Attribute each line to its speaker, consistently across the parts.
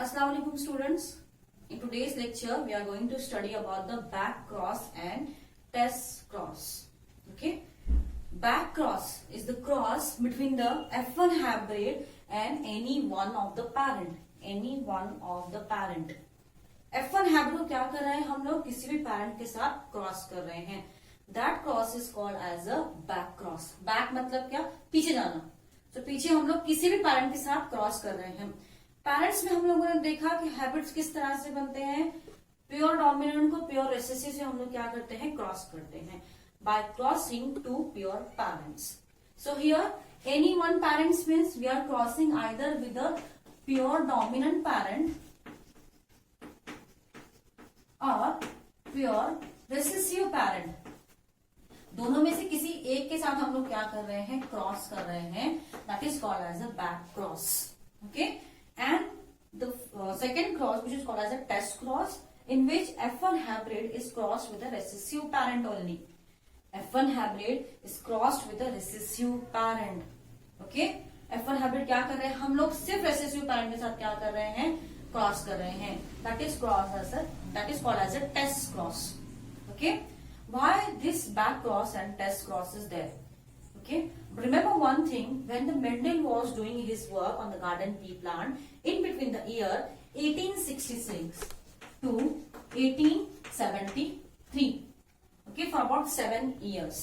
Speaker 1: Assalamu alaikum students. In today's lecture we are going to study about the back cross and test cross. Okay, back cross is the cross between the F1 hybrid and any one of the parent. F1 hybrid को क्या कर रहे हैं हम लोग, किसी भी parent के साथ क्रॉस कर रहे हैं. That cross is called as a back cross. Back मतलब क्या, पीछे जाना. तो पीछे हम लोग किसी भी पैरेंट के साथ क्रॉस कर रहे हैं. पेरेंट्स में हम लोगों ने देखा कि हैबिट्स किस तरह से बनते हैं. प्योर डोमिनेंट को प्योर रिसेसिव से हम लोग क्या करते हैं, क्रॉस करते हैं by crossing two pure parents. So here any one parents means we are crossing either with a pure dominant parent और प्योर रिसेसिव पेरेंट. दोनों में से किसी एक के साथ हम लोग क्या कर रहे हैं, क्रॉस कर रहे हैं. That is called as a back cross. Okay, and the second cross, which is called as a test cross, in which F1 hybrid is crossed with a recessive parent only. F1 hybrid is crossed with a recessive parent. Okay, F1 hybrid क्या कर रहे हैं हम लोग, सिर्फ recessive parent के साथ क्या कर रहे हैं, क्रॉस कर रहे हैं. that is called as a test cross. Okay, why this back cross and test cross is there? Okay, remember one thing, when the Mendel was doing his work on the garden pea plant in between the year 1866 to 1873, okay, for about 7 years.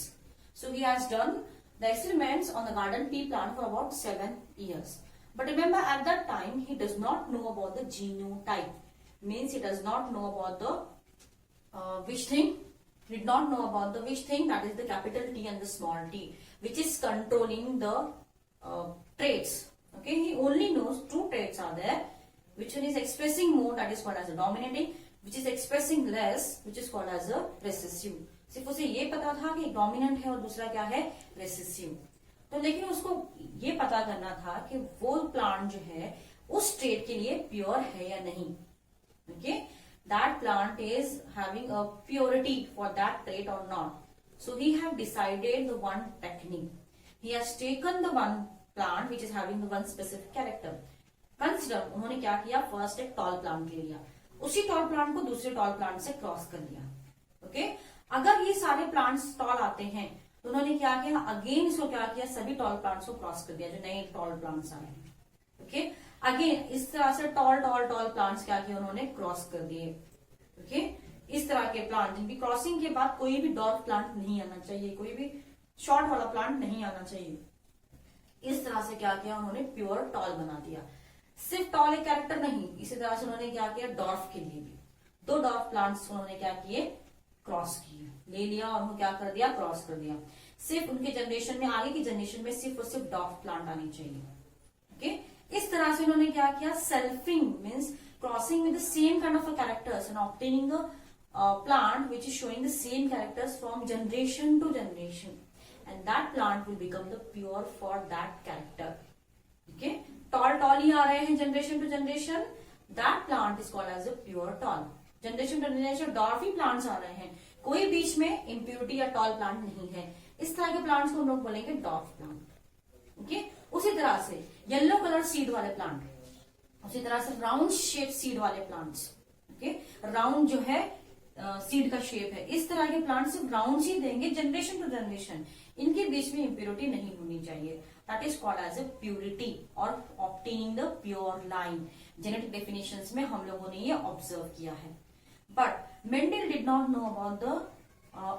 Speaker 1: So he has done the experiments on the garden pea plant for about 7 years. But remember, at that time he does not know about the genotype, means he does not know about the which thing, did not know about the which thing, that is the capital T and the small t, which is controlling the traits. Okay, he only knows 2 traits are there, which one is expressing more, that is called as a dominating, which is expressing less, which is called as a recessive. सिर्फ उसे ये पता था कि dominant है और दूसरा क्या है, रेसेसिव. तो लेकिन उसको ये पता करना था कि वो प्लांट जो है उस ट्रेट के लिए प्योर है या नहीं. Okay, that plant is having a purity for that trait or not. So he have decided the one technique. He has taken the one plant which is having the one specific character. Consider, उन्होंने क्या किया, first एक tall plant ले लिया, उसी tall plant को दूसरे tall plant से क्रॉस कर लिया. ओके, अगर ये सारे प्लांट्स टॉल आते हैं तो उन्होंने क्या किया, अगेन इसको क्या किया, सभी टॉल प्लांट्स को क्रॉस कर दिया जो नए टॉल प्लांट्स आए हैं. ओके, अगेन इस तरह से टॉल प्लांट्स क्या किया, उन्होंने क्रॉस कर दिए. ओके, इस तरह के प्लांट जिनकी क्रॉसिंग के बाद कोई भी डॉर्फ प्लांट नहीं आना चाहिए, कोई भी शॉर्ट वाला प्लांट नहीं आना चाहिए. इस तरह से क्या किया, उन्होंने प्योर टॉल बना दिया. सिर्फ टॉल एक कैरेक्टर नहीं, इसी तरह से उन्होंने क्या किया, डॉर्फ के लिए भी 2 डॉर्फ प्लांट्स उन्होंने क्या किए, क्रॉस किए, ले लिया और उनको क्या कर दिया, क्रॉस कर दिया. सिर्फ उनके जनरेशन में, आगे की जनरेशन में सिर्फ और सिर्फ डॉर्फ प्लांट आनी चाहिए. ओके, इस तरह से उन्होंने क्या किया, selfing means crossing with the same kind of a characters and obtaining a plant which is showing the same characters from generation to generation, and that plant will become the pure for that character. Okay, tall ही आ रहे हैं generation to generation, that plant is called as a pure tall. Generation to generation dwarfy plants आ रहे हैं, कोई बीच में impurity या tall plant नहीं है. इस तरह के plants को हम लोग बोलेंगे dwarf plant. Okay, उसी तरह से येलो कलर सीड वाले प्लांट, उसी तरह से राउंड शेप सीड वाले प्लांट्स. ओके, राउंड जो है सीड का शेप है, इस तरह के प्लांट सिर्फ राउंड ही देंगे जनरेशन टू जनरेशन. इनके बीच में इम्प्योरिटी नहीं होनी चाहिए. That is called as a purity और obtaining the pure line. Genetic definitions में हम लोगों ने ये ऑब्जर्व किया है. But Mendel did not know about the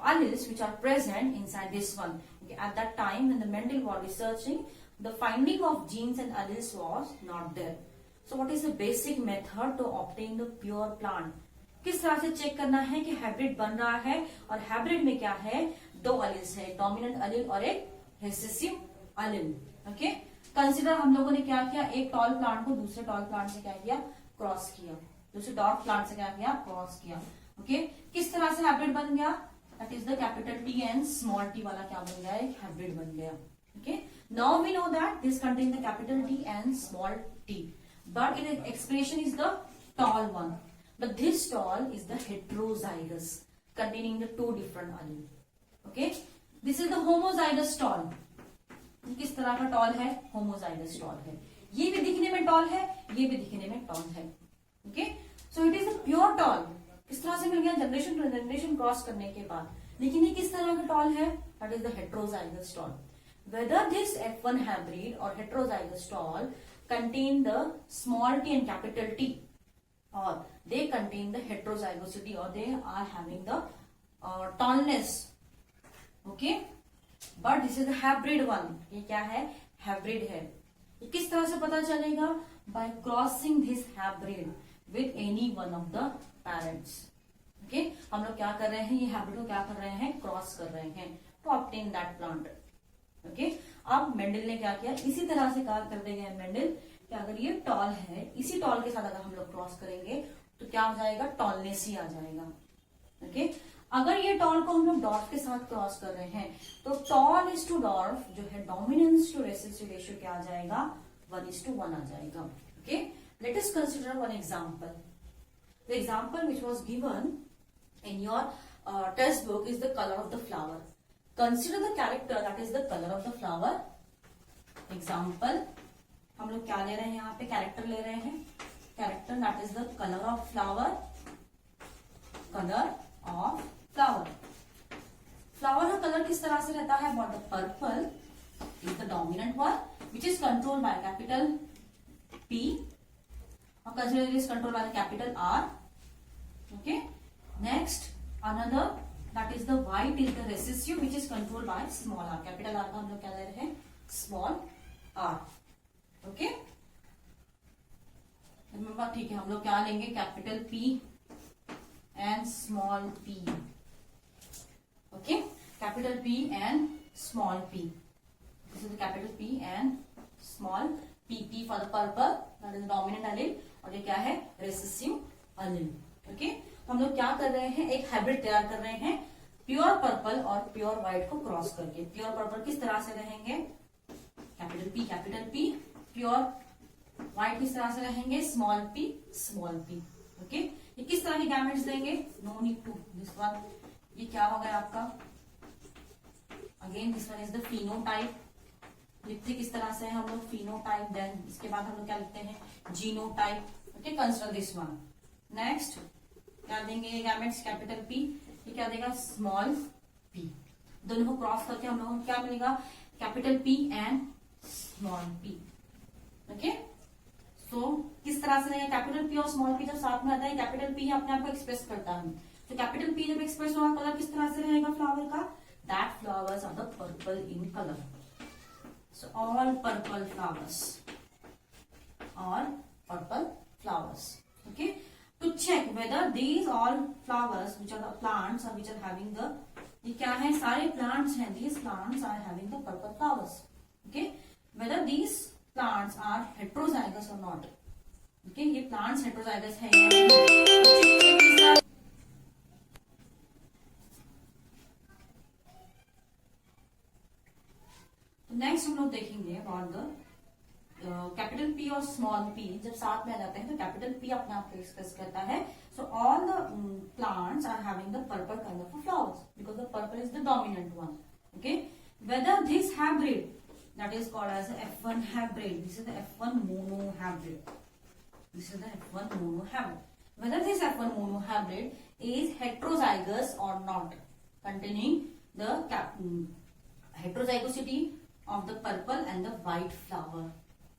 Speaker 1: alleles which are present inside this one. Okay, at that time when the Mendel was researching, the finding of genes and alleles was not there. So what is the basic method to obtain the pure plant? किस तरह से check करना है कि hybrid बन रहा है, और हाइब्रिड में क्या है, 2 अलील्स है, डोमिनेंट अलील और एक रिसेसिव अलील. ओके, कंसीडर हम लोगों ने क्या किया, एक टॉल प्लांट को दूसरे टॉल प्लांट से क्या किया, क्रॉस किया, दूसरे डॉर्फ प्लांट से क्या किया, क्रॉस किया. ओके, किस तरह से हाइब्रिड बन गया, that is the capital T and small T वाला क्या बन गया, एक हाइब्रिड बन गया. Okay, now we know that this contain the capital T and small T. But in expression is the tall one. But this tall is the heterozygous, containing the 2 different allele. Okay, this is the homozygous tall. किस तरह का toll है, homozygous tall है. ये भी दिखने में toll है, ये भी दिखने में टॉल है. Okay, so it is a pure tall. किस तरह से मिल गया? जनरेशन टू जनरेशन क्रॉस करने के बाद। लेकिन ये किस तरह का टॉल है? That is the heterozygous tall. Weather this F1 hybrid or heterozygous tall contain the small t and capital T, or they contain the heterozygosity, or they are having the tallness, okay, but this is the hybrid one। ये क्या है? Hybrid है। ये किस तरह से पता चलेगा? Bye crossing this hybrid with any one of the parents. Okay, हम लोग क्या कर रहे हैं? ये हाइब्रिड को क्या कर रहे हैं? क्रॉस कर रहे हैं to obtain that plant. Okay, अब मेंडल ने क्या किया? इसी तरह से कहा कर देंगे मेंडल कि अगर ये टॉल है, इसी टॉल के साथ अगर हम लोग क्रॉस करेंगे तो क्या हो जाएगा? टॉलनेस ही आ जाएगा। ओके, अगर ये टॉल को हम लोग डॉर्फ के साथ क्रॉस कर रहे हैं तो टॉल इज टू डॉर्फ जो है डोमिनेंस टू रेसेसिव रेशियो क्या आ जाएगा? 1:1 आ जाएगा। Okay, let us consider one example. The example which was given in your test book is the color of the flower. Consider the character that is the color of the flower. Example, हम लोग क्या ले रहे हैं? यहाँ पे character ले रहे हैं। Character that is the color of flower. Color of flower. Flower का कलर किस तरह से रहता है? But the purple is the dominant one, which is controlled by capital P. Or consider it is controlled by the capital R. Okay. Next, another that is the white is the recessive which is controlled by small r. Capital R का हम लोग क्या ले रहे हैं? Small r. Okay, ठीक है, हम लोग क्या लेंगे? Capital P and small p. Okay, capital P and small p. This is the capital P and small p for the purple, that is dominant allele, और ये क्या है? Recessive allele. ओके, हम लोग क्या कर रहे हैं? एक हाइब्रिड तैयार कर रहे हैं प्योर पर्पल और प्योर व्हाइट को क्रॉस करके। प्योर पर्पल किस तरह से रहेंगे? Capital P. प्योर व्हाइट किस तरह से रहेंगे? Small p। ओके, ये किस तरह के गैमेट्स देंगे? No need to this one. ये क्या हो गया आपका? Again this one is the phenotype. लिखते किस तरह से है हम लोग? फिनोटाइप। देन इसके बाद हम लोग क्या लिखते हैं? Genotype. Okay, consider this one. Next क्या देंगे? ये गैमेट्स कैपिटल P, ये क्या देगा? Small p। दोनों को क्रॉस करके हम लोगों को क्या मिलेगा? Capital P and small p। Okay, so किस तरह से रहेगा? कैपिटल P और स्मॉल p जब साथ में आता है, कैपिटल P अपने आप को एक्सप्रेस करता है, तो कैपिटल P जब एक्सप्रेस होगा कलर किस तरह से रहेगा फ्लावर का? That flowers are the purple in colour. So all purple flowers, all purple flowers. Okay, to check whether these all flowers which are the plants or which are having the, ये क्या है? सारे plants हैं, these plants are having the purple flowers. Okay, whether these plants are heterozygous or not. Okay, ये plants heterozygous है या नहीं? तो नेक्स्ट हम लोग देखेंगे about the कैपिटल P और स्मॉल p जब साथ में आ जाते हैं तो कैपिटल P अपने आप को एक्सप्रेस करता है। So all the plants are having the purple kind of flowers because the purple is the dominant one. Okay, whether this hybrid that is called as F1 hybrid, this is the F1 mono hybrid, this is the F1 mono hybrid. Whether this F1 mono hybrid is heterozygous और not, containing the heterozygosity of the purple and the white flower.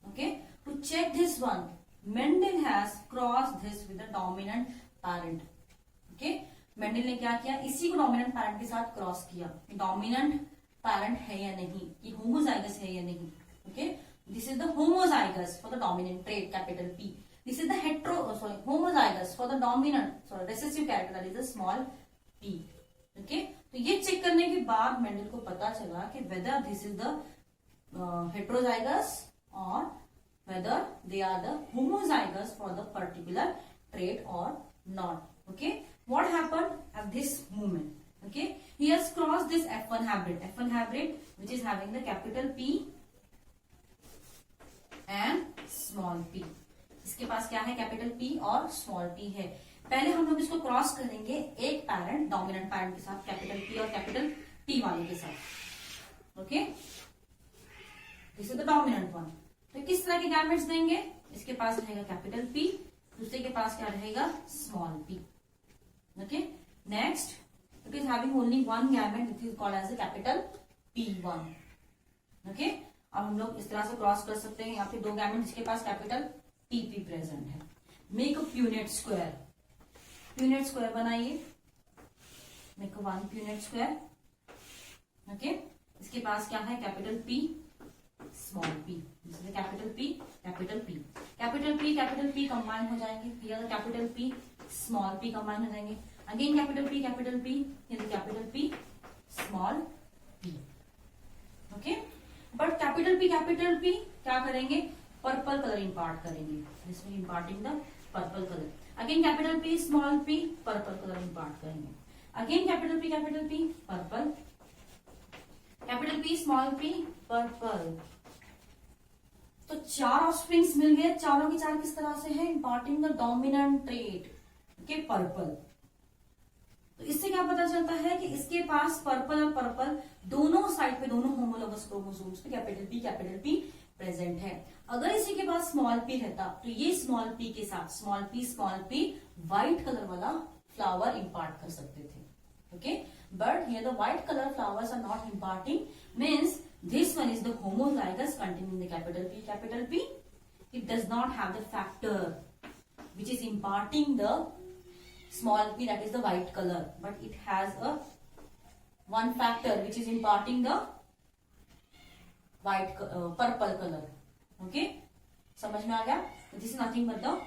Speaker 1: Okay, to check this one, Mendel has crossed this with the dominant parent. Okay, Mendel ने क्या किया? इसी को dominant parent के साथ cross किया। dominant parent है या नहीं, ये homozygous है या नहीं। Okay, this is the homozygous for the dominant trait capital P. This is the homozygous for the dominant recessive character that is the small p. Okay, तो ये चेक करने के बाद मेंडल को पता चला कि whether this is the heterozygous or whether they are the homozygous for the particular trait or not. Okay, what happened at this moment? Okay, he has crossed this F1 hybrid which is having the capital P and small p. इसके पास क्या है? Capital P और small p है। पहले हम लोग इसको क्रॉस करेंगे एक पैरेंट डोमिनेंट पैरेंट के साथ, कैपिटल P और कैपिटल T वाले के साथ। Okay, this is the dominant one. तो किस तरह के गैमेट्स देंगे? इसके पास रहेगा कैपिटल P दूसरे के पास क्या रहेगा, small p. Okay, next it is having only one gamete, it is called as a capital P1. Okay, अब हम लोग इस तरह से क्रॉस कर सकते हैं, यहाँ पे दो गैमेट जिसके पास कैपिटल PP प्रेजेंट है. Make a Punnett square. Punnett square बनाइए. Make a one Punnett square. Okay, इसके पास क्या है, capital P small p. Capital P capital P. Capital P combine हो जाएंगे. Here capital P small p combine हो जाएंगे. Again capital P here capital P small p. Okay, but capital P क्या करेंगे, पर्पल कलर इंपार्ट करेंगे. This will imparting the purple colour. Again capital P small p purple colour impart करेंगे. Again capital P purple. Capital P small p purple. तो चार offsprings मिल गए. चारों की चार किस तरह से है, imparting the dominant trait. Okay, purple. तो इससे क्या पता चलता है कि इसके पास पर्पल और पर्पल दोनों साइड पे, दोनों होमोलोगस क्रोमोसोम्स पे कैपिटल P प्रेजेंट है. अगर इसी के पास स्मॉल p रहता तो ये स्मॉल p के साथ स्मॉल p व्हाइट कलर वाला फ्लावर इंपार्ट कर सकते थे. Okay, but here the white color flowers are not imparting, means this one is the homozygous containing the capital P. It does not have the factor which is imparting the small p, that is the white color, but it has a one factor which is imparting the white purple color. Okay, समझ में आ गया. This is nothing but the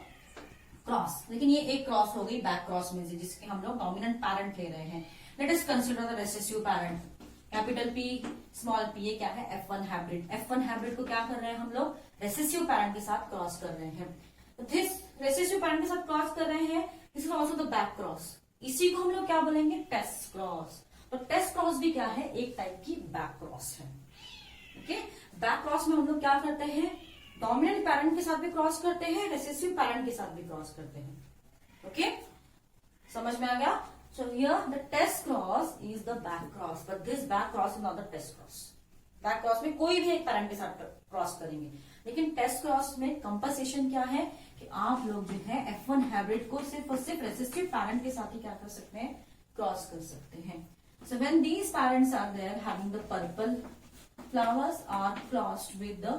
Speaker 1: cross. लेकिन ये एक cross हो गई back cross में से, जिसके हम लोग डोमिनेंट पैरेंट ले रहे हैं. Let us consider the recessive parent. Capital P small p, ये क्या है, F1 हाइब्रिड. F1 हाइब्रिड को क्या कर रहे हैं हम लोग, रेसेसिव पैरेंट के साथ क्रॉस कर रहे हैं. तो दिस रेसेसिव पैरेंट के साथ क्रॉस कर रहे हैं. This is also the back cross. इसी को हम लोग क्या बोलेंगे, टेस्ट क्रॉस. तो टेस्ट क्रॉस भी क्या है, एक टाइप की बैक क्रॉस है. ओके, बैक क्रॉस में हम लोग क्या करते हैं, डोमिनेंट पैरेंट के साथ भी क्रॉस करते हैं, रेसेसिव पैरेंट के साथ भी क्रॉस करते हैं. ओके, समझ में आ गया. So here the test cross is the back cross, but this back cross is not the test cross. Back cross में कोई भी एक पैरेंट के साथ क्रॉस करेंगे, लेकिन टेस्ट क्रॉस में कंपनसेशन क्या है कि आप लोग जो है F1 हाइब्रिड को सिर्फ और सिर्फ रेसेसिव पैरेंट के साथ ही क्या कर सकते हैं, क्रॉस कर सकते हैं. So when these parents are there having the purple flowers are crossed with the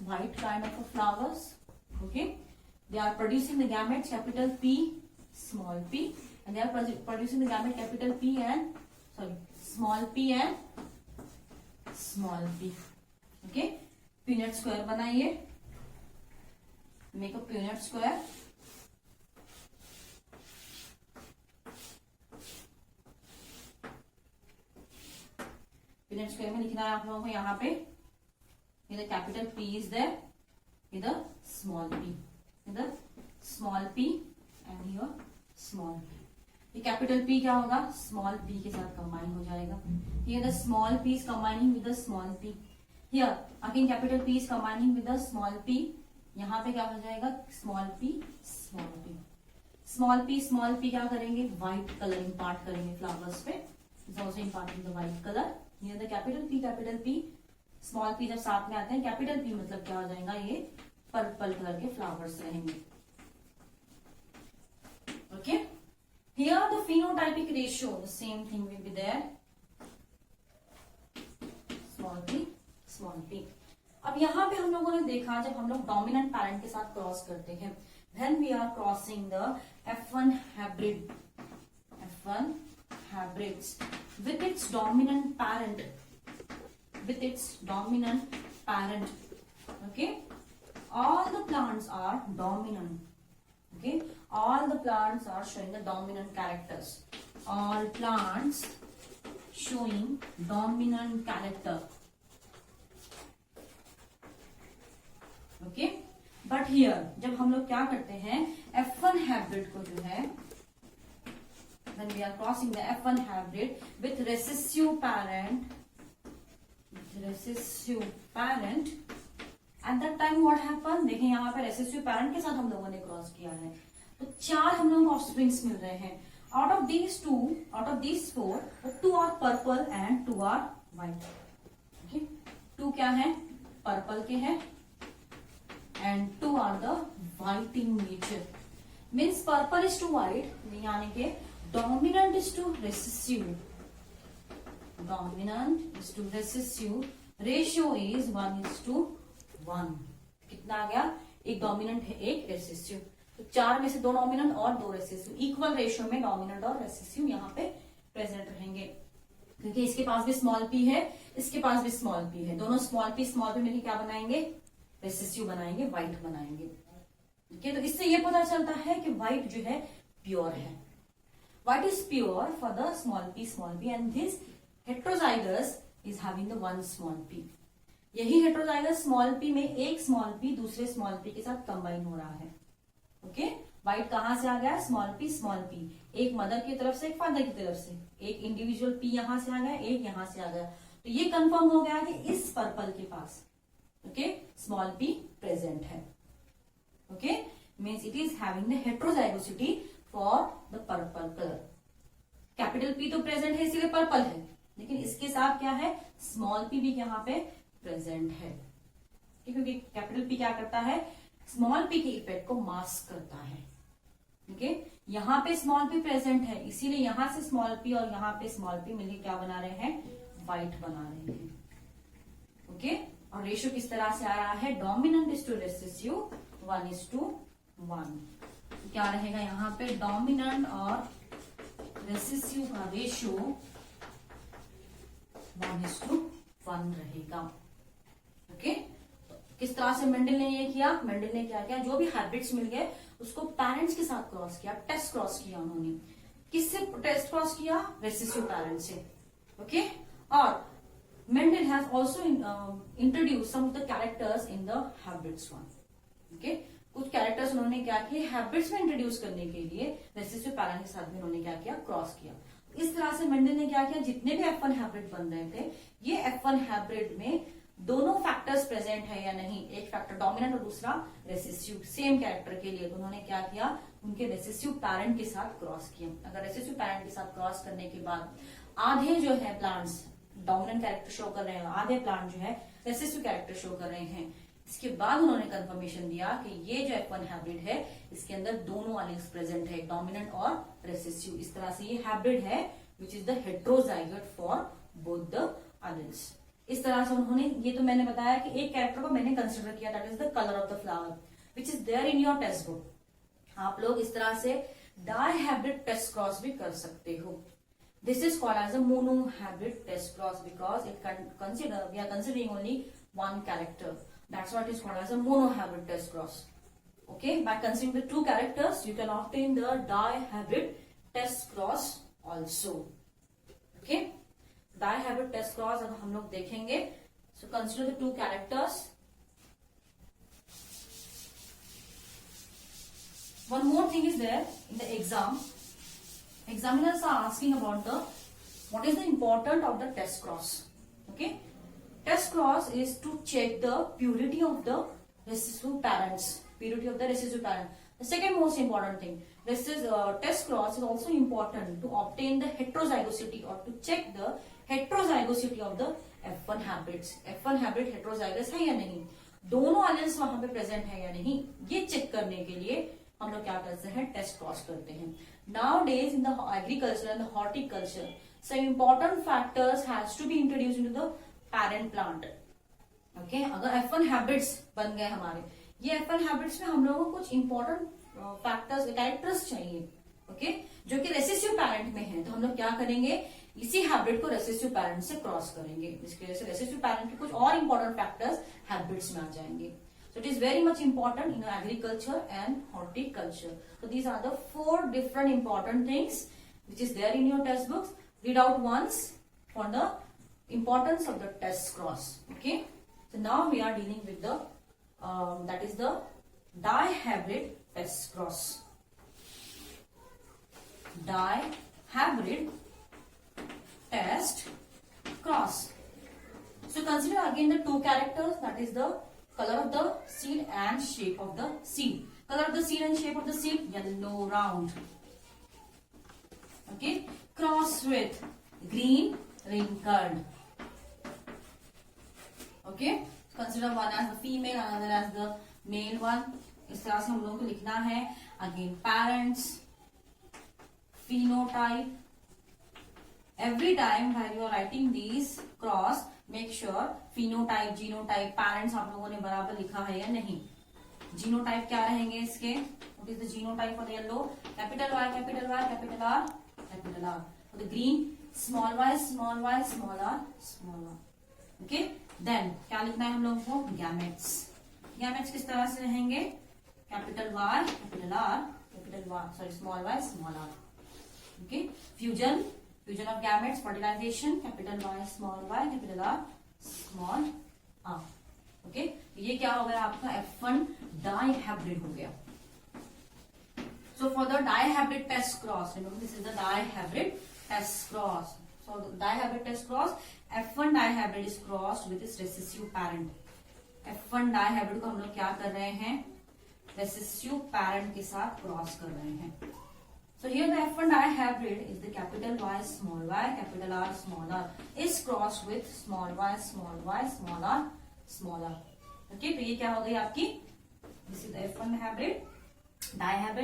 Speaker 1: white kind of a flowers. Okay, they are producing the gametes capital P small p, and they are producing the gamete capital P and small p and small p. Okay, Punnett square बनाइए. Make a Punnett square. Punnett square में लिखना है आप लोगों को यहाँ पे, इधर कैपिटल P इज देयर, इधर स्मॉल p, इधर small p and here small p. ये कैपिटल P क्या होगा, स्मॉल p के साथ कंबाइन हो जाएगा. Here the small p is combining with the small p. Here again capital P is combining with the small p. यहाँ पे क्या हो जाएगा, small p small p. Small p क्या करेंगे, व्हाइट कलर इंपार्ट करेंगे फ्लावर्स पे. Is also imparting the white colour. Here the capital P small p जब साथ में आते हैं, कैपिटल P मतलब क्या हो जाएगा, ये पर्पल कलर के फ्लावर्स रहेंगे. Okay, here the phenotypic ratio the same thing will be there, small p. अब यहाँ पे हम लोगों ने देखा, जब हम लोग डोमिनेंट पैरेंट के साथ क्रॉस करते हैं, when we are crossing the F1 hybrids with its dominant parent, okay, all the plants are dominant. Okay, all the plants are showing the dominant characters. All plants showing dominant character. Okay, but here जब हम लोग क्या करते हैं, F1 hybrid को जो है, when we are crossing the F1 hybrid with recessive parent, at that time what happened, देखें यहाँ पे recessive parent के साथ हम लोगों ने क्रॉस किया है, तो चार हम लोगों को ऑफस्प्रिंग्स मिल रहे हैं. out of these four, 2 are purple and 2 are white. Okay, 2 क्या है, पर्पल के हैं, and 2 are the white in nature. Means purple is to white, यानी कि dominant is to recessive, dominant is to recessive, ratio is 1:1। कितना आ गया? एक dominant है, एक रेसेसिव। तो 4 में से 2 डोमिनेंट और 2 रेसेसिव, इक्वल रेशियो में डोमिनेंट और रेसेसिव यहाँ पे प्रेजेंट रहेंगे, क्योंकि इसके पास भी स्मॉल पी है, इसके पास भी स्मॉल पी है, दोनों स्मॉल पी मिलकर क्या बनाएंगे? रेसेसिव बनाएंगे, व्हाइट बनाएंगे। ठीक है, तो इससे ये पता चलता है कि व्हाइट जो है प्योर है। White is pure for the small P and this heterozygous is having the 1 small P. यही हेट्रोजाइगस स्मॉल पी में एक स्मॉल पी दूसरे स्मॉल पी के साथ कंबाइन हो रहा है। ओके, व्हाइट कहां से आ गया? स्मॉल पी, एक मदर की तरफ से, एक फादर की तरफ से, एक इंडिविजुअल पी यहां से आ गया, एक यहां से आ गया। तो ये कंफर्म हो गया कि इस पर्पल के पास स्मॉल पी प्रेजेंट है। Okay, means it is having the heterozygosity for the purple colour. Capital P तो प्रेजेंट है इसीलिए पर्पल है, लेकिन इसके साथ क्या है? स्मॉल पी भी यहाँ पे प्रेजेंट है, क्योंकि कैपिटल पी क्या करता है? स्मॉल पी के इफेक्ट को मास्क करता है। ठीक है, यहाँ पे स्मॉल पी प्रेजेंट है, इसीलिए यहां से स्मॉल पी और यहाँ पे स्मॉल पी मिलकर क्या बना रहे हैं? व्हाइट बना रहे हैं। ओके, और रेशियो किस तरह से आ रहा है? Dominant is to recessive 1:1। क्या रहेगा यहाँ पे? डोमिनेंट और रेसेसिव का रेशियो 1:1 रहेगा। ओके, किस तरह से मेंडल ने ये किया? मेंडल ने क्या किया? जो भी हैबिट्स मिल गए उसको पेरेंट्स के साथ क्रॉस किया, टेस्ट क्रॉस किया उन्होंने। किससे टेस्ट क्रॉस किया? रेसेसिव पेरेंट्स से। ओके, और Mendel has also introduce some of the characters in the habits one. Okay, कुछ कैरेक्टर्स उन्होंने क्या किए? हैबिट्स में इंट्रोड्यूस करने के लिए रेसेसिव पेरेंट के साथ भी उन्होंने क्या किया? क्रॉस किया। इस तरह से मेंडल ने क्या किया? जितने भी F1 हाइब्रिड बन रहे थे, ये F1 हाइब्रिड में दोनों फैक्टर्स प्रेजेंट है या नहीं, एक फैक्टर डोमिनेंट और दूसरा रेसेसिव, सेम कैरेक्टर के लिए, तो उन्होंने क्या किया? उनके रेसेसिव पैरेंट के साथ क्रॉस किया। अगर रेसेसिव पैरेंट के साथ क्रॉस करने के बाद आधे जो है प्लांट्स डोमिनेंट कैरेक्टर शो कर रहे हैं, आधे प्लांट जो है रेसेसिव कैरेक्टर शो कर रहे हैं, इसके बाद उन्होंने कंफर्मेशन दिया कि ये जो F1 हाइब्रिड है इसके अंदर दोनों एलील्स प्रेजेंट है, डोमिनेंट और रेसेसिव। इस तरह से ये हाइब्रिड है which is the heterozygote for both the alleles. इस तरह से उन्होंने, ये तो मैंने बताया कि एक कैरेक्टर को मैंने कंसिडर किया, that is the colour of the flower which is there in your text book. आप लोग इस तरह से डाई हाइब्रिड टेस्ट क्रॉस भी कर सकते हो। This is called as a monohybrid test cross because we are considering only one character. That's what is called as a monohybrid test cross. Okay, by considering the two characters, you can obtain the dihybrid test cross also. Okay, dihybrid test cross अगर हम लोग देखेंगे, so consider the two characters. One more thing is there in the exam. Examiners are asking about what is the importance of the test cross. Okay. Test cross is to check the purity of the recessive parents. Purity of the recessive parent. The second most important thing, test cross is also important to obtain the heterozygosity or to check the heterozygosity of the F1 hybrids. F1 hybrid heterozygous है या नहीं, दोनों alleles वहां पे present है या नहीं, ये चेक करने के लिए हम लोग क्या करते हैं? टेस्ट क्रॉस करते हैं। Nowadays in the agriculture and the horticulture, some important factors has to be introduced into the parent plant. Okay, अगर F1 हैबिट्स बन गए हमारे, ये F1 हैबिट्स में हम लोगों को कुछ इंपॉर्टेंट फैक्टर्स, कैरेक्टर्स चाहिए, ओके, जो कि रेसेसिव पैरेंट में है, तो हम लोग क्या करेंगे? इसी हैबिट को रेसेसिव पैरेंट से क्रॉस करेंगे, जिसकी वजह से रेसेसिव पैरेंट के कुछ और इंपॉर्टेंट फैक्टर्स हैबिट्स में आ जाएंगे। So it is very much important in agriculture and horticulture. So these are the 4 different important things which is there in your text books. Read out once for the importance of the test cross. Okay, so now we are dealing with the that is the dihybrid test cross. Dihybrid test cross. So consider again the two characters, that is the color of the seed and shape of the seed. Color of the seed and shape of the seed, yellow round. Okay, cross with green wrinkled. Okay, consider one as the female, another as the male one. इस तरह से हम लोगों को लिखना है। Again parents, phenotype. Every time while you are writing these cross, make sure phenotype, genotype, parents आप लोगों ने बराबर लिखा है या नहीं। जीनोटाइप क्या रहेंगे इसके? What is the genotype for the yellow? Capital Y, capital Y, capital R, capital R. For the green, small y, small y, small r, small r. Okay? Then क्या लिखना है हम लोगों को? Gametes. Gametes किस तरह से रहेंगे? Capital Y, capital R, capital Y, sorry, small y, small r. Okay? Fusion of gametes, fertilization, capital Y, small y, capital R, small r. Okay? ये क्या हो गया आपका F1 dihybrid हो गया। So for the dihybrid test cross, remember this is the dihybrid test cross. So the dihybrid test cross, F1 dihybrid is crossed with its recessive parent. F1 dihybrid को हम लोग क्या कर रहे हैं? Recessive parent के साथ क्रॉस कर रहे हैं। So here the F1 dihybrid is the capital Y, small y, capital R, small r is crossed with small y, small y, small r, small r. Okay, तो ये क्या हो गई आपकी? This is the F1 dihybrid.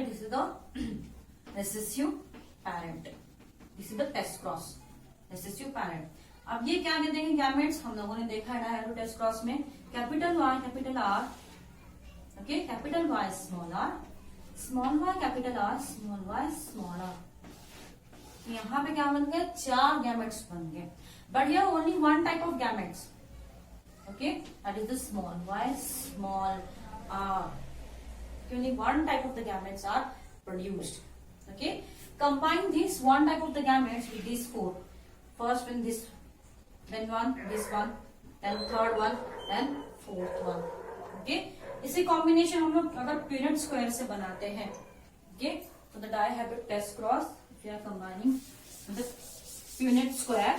Speaker 1: This is the recessive parent. This is the test cross. Recessive parent. अब ये क्या दे देंगे गैमेट्स? हम लोगों ने देखा है डायहाइब्रिड टेस्ट क्रॉस में capital Y, capital R, okay, capital Y, small r, small y, capital R, small y, small r. यहाँ पे क्या बन गए? 4 गैमेट्स बन गए, but here only one type of gametes, okay, that is the small y, small r. Only one type of the gametes are produced. Okay, combine this one type of the gametes with these 4. First when this, then one, this one, then third one, then fourth one. Okay, इसी combination हम लोग अगर peanut square से बनाते हैं, okay, so the dihybrid test cross if you are combining the Punnett square,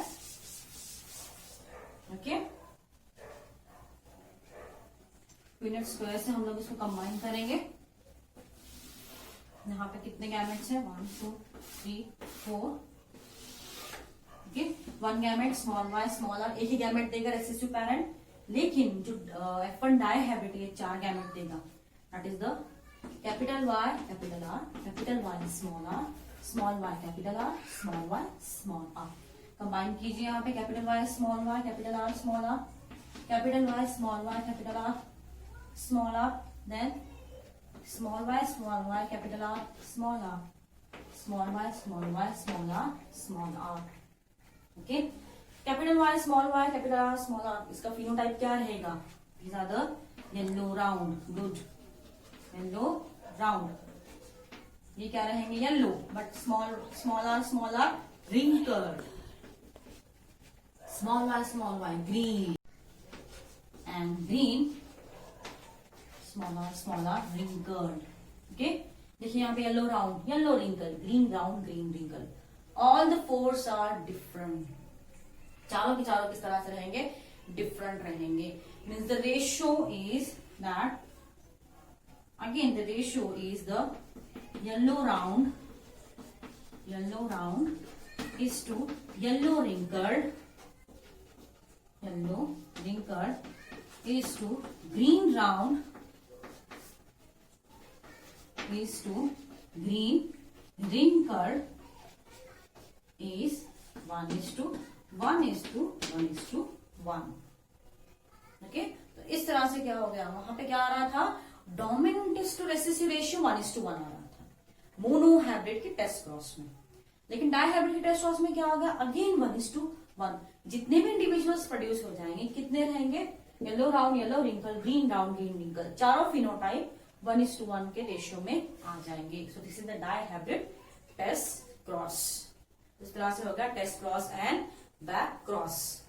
Speaker 1: okay, Punnett square से हम लोग इसको कंबाइन करेंगे। यहाँ पे कितने गैमेट्स हैं? 1 2 3 4, okay, 1 gamete small y, small r, एक ही गैमेट देगा रेसेसिव पैरेंट, लेकिन जो F1 डाइहाइब्रिड ये 4 गैमेट देगा, that is the capital Y, capital R, capital Y, small r, small y, capital R, small y, small r. Combine कीजिए यहाँ पे capital Y, small y, capital R, small r, capital Y, small y, capital R, small r, then small y, capital R, small r, small y, small r, small r. Okay, capital Y, small y, capital R, small r. इसका phenotype क्या रहेगा? These are the yellow round, good, yellow round. ये क्या रहेंगे? Yellow, but small r, wrinkled. Small y, green, and green. Small r, wrinkled. Okay, देखिए यहाँ पे yellow round, yellow wrinkle, green round, green wrinkle. All the 4s are different. चारों के चारों किस तरह से रहेंगे? डिफरेंट रहेंगे. Means the ratio is that, again the ratio is the yellow round is to yellow wrinkled is to green round is to green wrinkled is 1:1:1. Okay, तो इस तरह से क्या हो गया? वहां पे क्या आ रहा था? डोमिनेंट टू रेसेसिव रेशियो 1:1 आ रहा था मोनोहाइब्रिड की टेस्ट क्रॉस में. लेकिन डाइहाइब्रिड की टेस्ट क्रॉस में क्या होगा? अगेन 1:1. जितने भी इंडिविजुअल्स प्रोड्यूस हो जाएंगे कितने रहेंगे? Yellow round, yellow wrinkle, green round, green wrinkle, चारों फिनोटाइप 1:1 के रेशियो में आ जाएंगे. So this is the dihybrid test cross. इस तरह से होगा test cross and back cross.